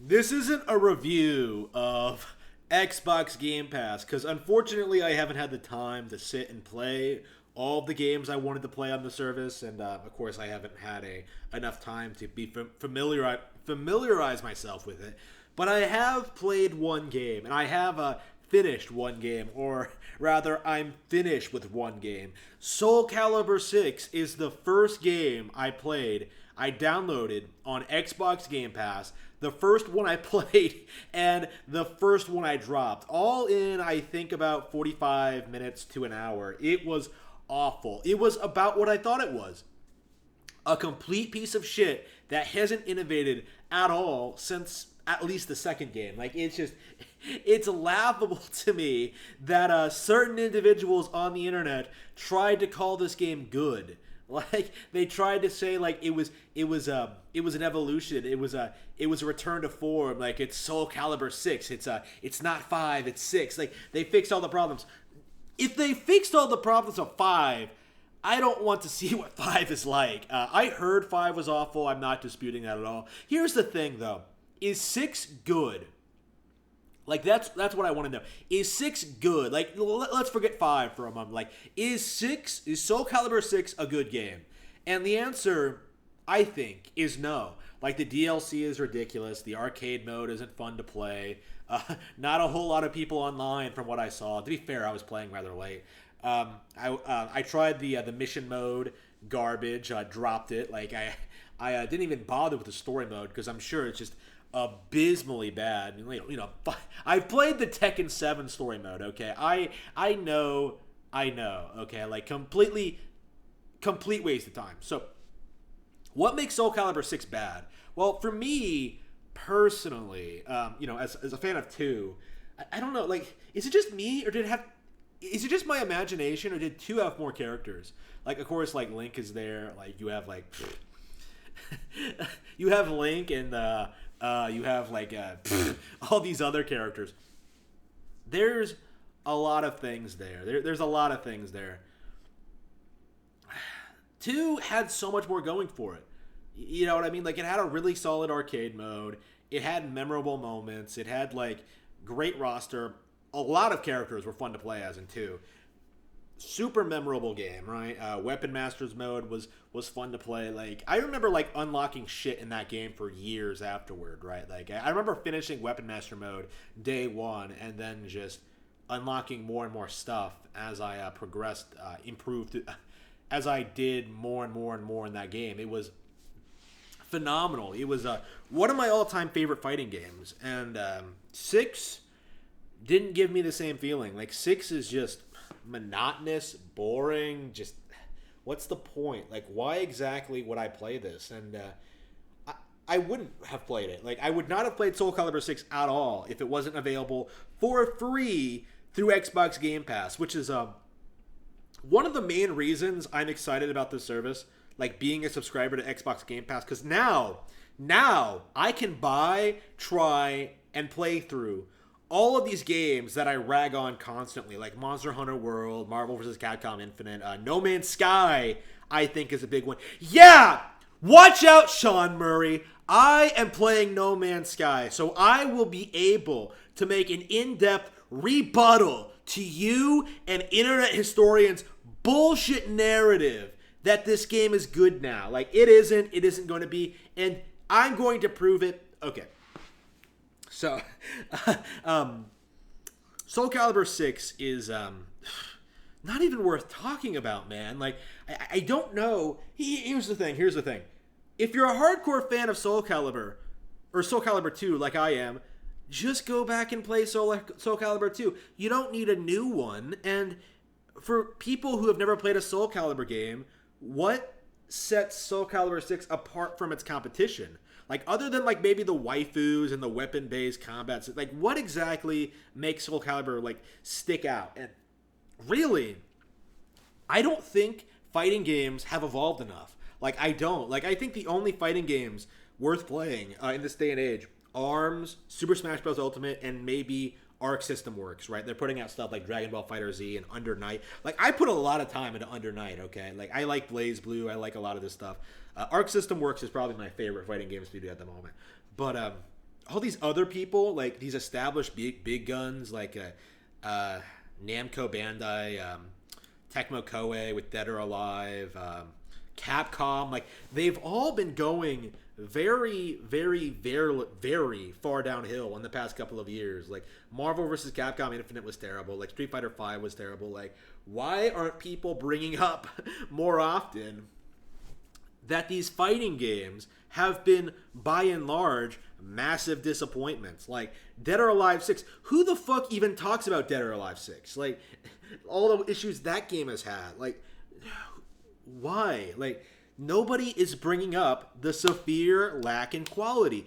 This isn't a review of Xbox Game Pass because unfortunately I haven't had the time to sit and play all of the games I wanted to play on the service, and of course I haven't had enough time to be familiarize myself with it. But I have played one game, and I have finished one game, or rather, I'm finished with one game. Soul Calibur 6 is the first game I played. I downloaded on Xbox Game Pass, the first one I played, and the first one I dropped. All in, I think, about 45 minutes to an hour. It was awful. It was about what I thought it was, a complete piece of shit that hasn't innovated at all since at least the second game. Like, it's laughable to me that certain individuals on the internet tried to call this game good. Like, they tried to say like it was an evolution. It was a return to form. Like, it's Soul Calibur 6. It's not 5. It's 6. Like, they fixed all the problems. If they fixed all the problems of 5, I don't want to see what 5 is like. I heard 5 was awful. I'm not disputing that at all. Here's the thing, though. Is 6 good? Like, that's what I want to know. Is 6 good? Like, let's forget 5 for a moment. Like, is Soul Calibur 6 a good game? And the answer, I think, is no. Like, the DLC is ridiculous. The arcade mode isn't fun to play. Not a whole lot of people online from what I saw. To be fair, I was playing rather late. I tried the mission mode, garbage. Dropped it. Like, I didn't even bother with the story mode because I'm sure it's just abysmally bad. I've played the Tekken 7 story mode. Okay, I know. Okay, like complete waste of time. So, what makes Soul Calibur 6 bad? Well, for me personally, as a fan of 2, I don't know. Like, is it just me, or did it have? Is it just my imagination, or did 2 have more characters? Like, of course, like Link is there. Like, you have like you have Link, and you have like all these other characters. There's a lot of things there. There's a lot of things there. 2 had so much more going for it. You know what I mean? Like, it had a really solid arcade mode. It had memorable moments. It had like great roster. A lot of characters were fun to play as in 2. Super memorable game, right? Weapon Masters mode was fun to play. Like, I remember like unlocking shit in that game for years afterward, right? Like, I remember finishing Weapon Master mode day one and then just unlocking more and more stuff as I progressed, improved, as I did more and more and more in that game. It was phenomenal. It was one of my all-time favorite fighting games, and 6 didn't give me the same feeling. Like, 6 is just monotonous, boring, just what's the point? Like, why exactly would I play this? And I wouldn't have played it. Like, I would not have played Soul Calibur 6 at all if it wasn't available for free through Xbox Game Pass, which is one of the main reasons I'm excited about this service, like being a subscriber to Xbox Game Pass, because now I can buy, try, and play through all of these games that I rag on constantly, like Monster Hunter World, Marvel vs. Capcom Infinite, No Man's Sky, I think is a big one. Yeah! Watch out, Sean Murray. I am playing No Man's Sky, so I will be able to make an in-depth rebuttal to you and internet historians' bullshit narrative that this game is good now. Like, it isn't going to be, and I'm going to prove it. Okay. So, Soul Calibur 6 is not even worth talking about, man. Like, I don't know. Here's the thing. If you're a hardcore fan of Soul Calibur, or Soul Calibur 2 like I am, just go back and play Soul Calibur 2. You don't need a new one. And for people who have never played a Soul Calibur game, what sets Soul Calibur 6 apart from its competition? Like, other than, like, maybe the waifus and the weapon-based combats, like, what exactly makes Soul Calibur, like, stick out? And really, I don't think fighting games have evolved enough. Like, I don't. Like, I think the only fighting games worth playing in this day and age, ARMS, Super Smash Bros. Ultimate, and maybe Arc System Works, right? They're putting out stuff like Dragon Ball Fighter Z and Under Night. Like, I put a lot of time into Under Night, okay? Like, I like Blaze Blue. I like a lot of this stuff. Arc System Works is probably my favorite fighting game studio at the moment. But all these other people, like these established big guns, like Namco Bandai, Tecmo Koei with Dead or Alive, Capcom, like they've all been going very far downhill in the past couple of years. Like Marvel vs. Capcom Infinite was terrible. Like Street Fighter V was terrible. Like why aren't people bringing up more often that these fighting games have been, by and large, massive disappointments? Like Dead or Alive 6. Who the fuck even talks about Dead or Alive 6? Like all the issues that game has had. Like why? Like nobody is bringing up the severe lack in quality.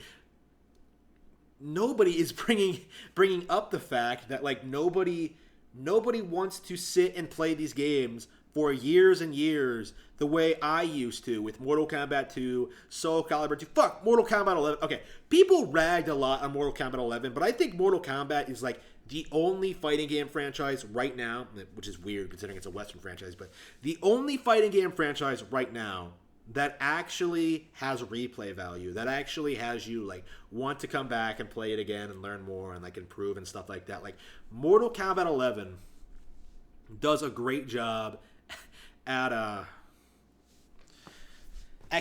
Nobody is bringing up the fact that like nobody wants to sit and play these games for years and years the way I used to with Mortal Kombat 2, Soul Calibur 2. Fuck, Mortal Kombat 11. Okay, people ragged a lot on Mortal Kombat 11, but I think Mortal Kombat is like the only fighting game franchise right now, which is weird considering it's a Western franchise, but the only fighting game franchise right now that actually has replay value, that actually has you like want to come back and play it again and learn more and like improve and stuff like that. Like Mortal Kombat 11 does a great job at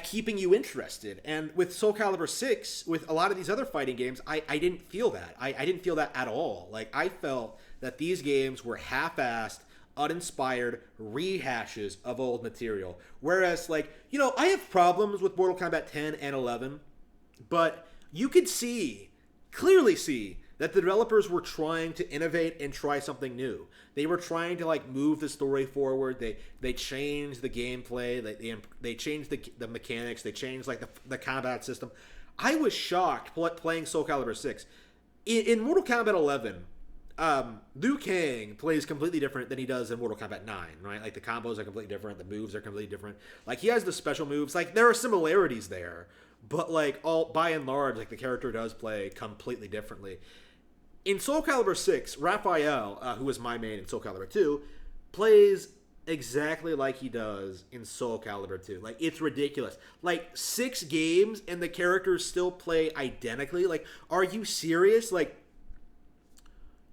keeping you interested. And with Soul Calibur 6, with a lot of these other fighting games, I didn't feel that. I didn't feel that at all. Like, I felt that these games were half-assed, uninspired rehashes of old material. Whereas, like, you know, I have problems with Mortal Kombat 10 and 11, but you could clearly see, that the developers were trying to innovate and try something new. They were trying to like move the story forward. They changed the gameplay. They changed the mechanics. They changed like the combat system. I was shocked playing Soul Calibur 6. In Mortal Kombat 11, Liu Kang plays completely different than he does in Mortal Kombat 9, right? Like the combos are completely different. The moves are completely different. Like he has the special moves. Like there are similarities there, but like all by and large, like the character does play completely differently. In Soul Calibur 6, Raphael, who was my main in Soul Calibur 2, plays exactly like he does in Soul Calibur 2. Like, it's ridiculous. Like, 6 games and the characters still play identically? Like, are you serious? Like,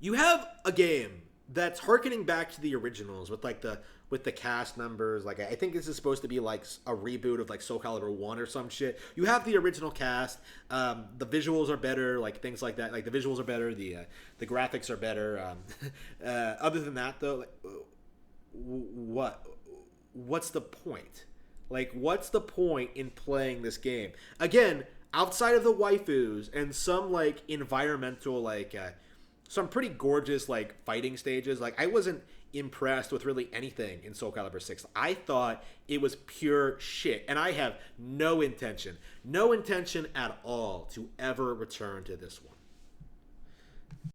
you have a game that's harkening back to the originals with, like, with the cast members. Like, I think this is supposed to be like a reboot of like Soul Calibur 1 or some shit. You have the original cast. The visuals are better, like things like that. Like the visuals are better, the graphics are better. Other than that though, like, what's the point? Like what's the point in playing this game? Again, outside of the waifus and some like environmental like some pretty gorgeous like fighting stages, like I wasn't impressed with really anything in Soul Calibur 6. I thought it was pure shit, and I have no intention at all to ever return to this one.